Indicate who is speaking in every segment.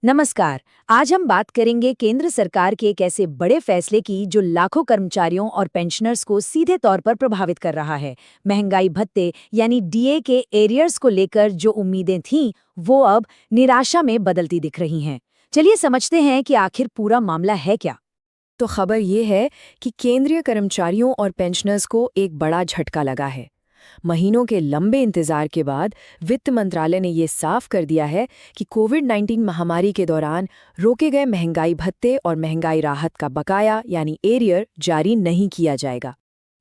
Speaker 1: नमस्कार। आज हम बात करेंगे केंद्र सरकार के एक ऐसे बड़े फैसले की जो लाखों कर्मचारियों और पेंशनर्स को सीधे तौर पर प्रभावित कर रहा है। महंगाई भत्ते यानी डीए के एरियर्स को लेकर जो उम्मीदें थीं, वो अब निराशा में बदलती दिख रही हैं। चलिए समझते हैं कि आखिर पूरा मामला है क्या।
Speaker 2: तो खबर ये है कि केंद्रीय कर्मचारियों और पेंशनर्स को एक बड़ा झटका लगा है। महीनों के लंबे इंतजार के बाद वित्त मंत्रालय ने ये साफ कर दिया है कि कोविड-19 महामारी के दौरान रोके गए महंगाई भत्ते और महंगाई राहत का बकाया यानी एरियर जारी नहीं किया जाएगा।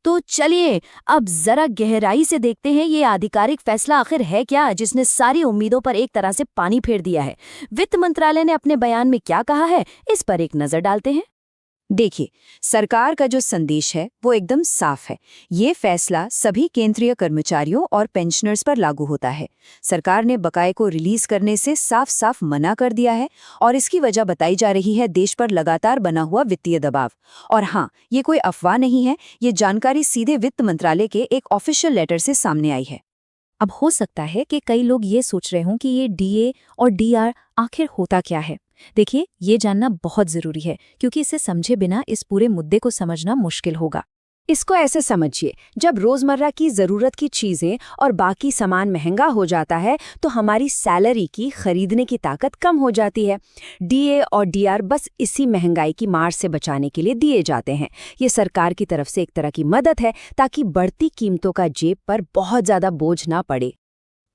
Speaker 1: तो चलिए अब जरा गहराई से देखते हैं ये आधिकारिक फैसला आखिर है क्या, जिसने सारी उम्मीदों पर एक तरह से पानी फेर दिया है। वित्त मंत्रालय ने अपने बयान में क्या कहा है, इस पर एक नजर डालते हैं। देखिए, सरकार का जो संदेश है वो एकदम साफ है। ये फैसला सभी केंद्रीय कर्मचारियों और पेंशनर्स पर लागू होता है। सरकार ने बकाये को रिलीज करने से साफ साफ मना कर दिया है और इसकी वजह बताई जा रही है देश पर लगातार बना हुआ वित्तीय दबाव। और हाँ, ये कोई अफवाह नहीं है, ये जानकारी सीधे वित्त मंत्रालय के एक ऑफिशियल लेटर से सामने आई है।
Speaker 2: अब हो सकता है कि कई लोग ये सोच रहे हों कि ये डीए और डीआर आखिर होता क्या है। देखिए, ये जानना बहुत जरूरी है क्योंकि इसे समझे बिना इस पूरे मुद्दे को समझना मुश्किल होगा।
Speaker 1: इसको ऐसे समझिए, जब रोजमर्रा की जरूरत की चीजें और बाकी सामान महंगा हो जाता है तो हमारी सैलरी की खरीदने की ताकत कम हो जाती है। डीए और डीआर बस इसी महंगाई की मार से बचाने के लिए दिए जाते हैं। ये सरकार की तरफ से एक तरह की मदद है ताकि बढ़ती कीमतों का जेब पर बहुत ज्यादा बोझ ना पड़े।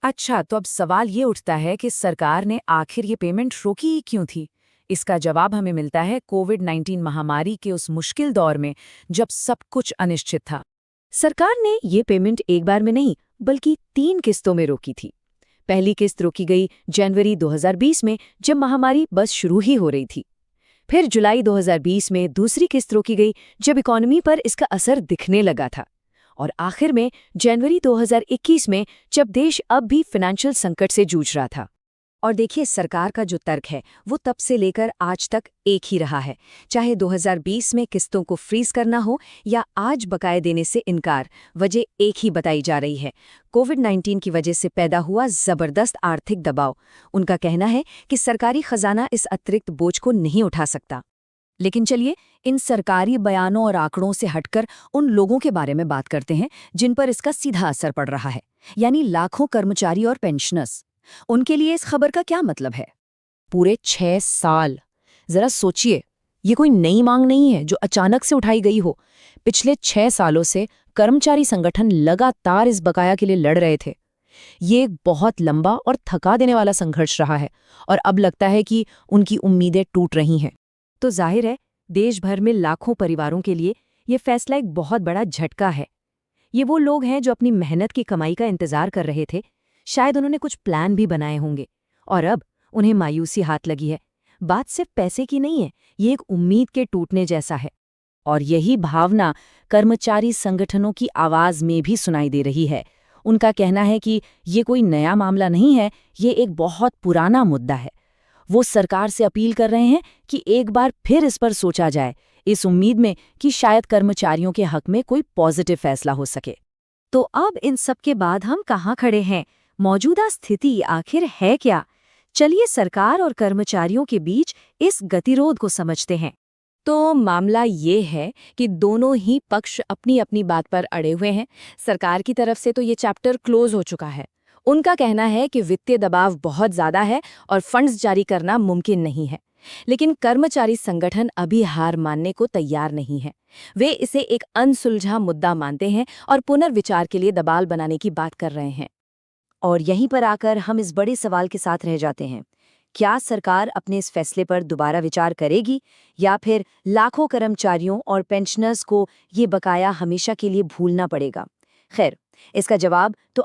Speaker 2: अच्छा, तो अब सवाल ये उठता है कि सरकार ने आखिर ये पेमेंट रोकी ही क्यों थी? इसका जवाब हमें मिलता है कोविड-19 महामारी के उस मुश्किल दौर में जब सब कुछ अनिश्चित था।
Speaker 1: सरकार ने ये पेमेंट एक बार में नहीं बल्कि 3 किस्तों में रोकी थी। पहली किस्त रोकी गई जनवरी 2020 में, जब महामारी बस शुरू ही हो रही थी। फिर जुलाई 2020 में दूसरी किस्त रोकी गई जब इकोनॉमी पर इसका असर दिखने लगा था। और आखिर में जनवरी 2021 में, जब देश अब भी फाइनेंशियल संकट से जूझ रहा था। और देखिए, सरकार का जो तर्क है वो तब से लेकर आज तक एक ही रहा है। चाहे 2020 में किस्तों को फ्रीज करना हो या आज बकाये देने से इनकार, वजह एक ही बताई जा रही है। कोविड-19 की वजह से पैदा हुआ जबरदस्त आर्थिक दबाव। उनका कहना है कि सरकारी खजाना इस अतिरिक्त बोझ को नहीं उठा सकता। लेकिन चलिए, इन सरकारी बयानों और आंकड़ों से हटकर उन लोगों के बारे में बात करते हैं जिन पर इसका सीधा असर पड़ रहा है, यानी लाखों कर्मचारी और पेंशनर्स। उनके लिए इस खबर का क्या मतलब है? पूरे 6 साल। जरा सोचिए, ये कोई नई मांग नहीं है जो अचानक से उठाई गई हो। पिछले 6 सालों से कर्मचारी संगठन लगातार इस बकाया के लिए लड़ रहे थे। ये एक बहुत लंबा और थका देने वाला संघर्ष रहा है और अब लगता है कि उनकी उम्मीदें टूट रही हैं। तो जाहिर है, देश भर में लाखों परिवारों के लिए ये फैसला एक बहुत बड़ा झटका है। ये वो लोग हैं जो अपनी मेहनत की कमाई का इंतजार कर रहे थे। शायद उन्होंने कुछ प्लान भी बनाए होंगे और अब उन्हें मायूसी हाथ लगी है। बात सिर्फ पैसे की नहीं है, ये एक उम्मीद के टूटने जैसा है। और यही भावना कर्मचारी संगठनों की आवाज में भी सुनाई दे रही है। उनका कहना है कि ये कोई नया मामला नहीं है, ये एक बहुत पुराना मुद्दा है। वो सरकार से अपील कर रहे हैं कि एक बार फिर इस पर सोचा जाए, इस उम्मीद में कि शायद कर्मचारियों के हक में कोई पॉजिटिव फैसला हो सके। तो अब इन सब के बाद हम कहाँ खड़े हैं? मौजूदा स्थिति आखिर है क्या? चलिए सरकार और कर्मचारियों के बीच इस गतिरोध को समझते हैं। तो मामला ये है कि दोनों ही पक्ष अपनी अपनी बात पर अड़े हुए हैं। सरकार की तरफ से तो ये चैप्टर क्लोज हो चुका है। उनका कहना है कि वित्तीय दबाव बहुत ज्यादा है और फंड्स जारी करना मुमकिन नहीं है। लेकिन कर्मचारी संगठन अभी हार मानने को तैयार नहीं है। वे इसे एक अनसुलझा मुद्दा मानते हैं और पुनर्विचार के लिए दबाव बनाने की बात कर रहे हैं। और यहीं पर आकर हम इस बड़े सवाल के साथ रह जाते हैं। क्या सरकार अपने इस फैसले पर दोबारा विचार करेगी या फिर लाखों कर्मचारियों और पेंशनर्स को ये बकाया हमेशा के लिए भूलना पड़ेगा? खैर, इसका जवाब तो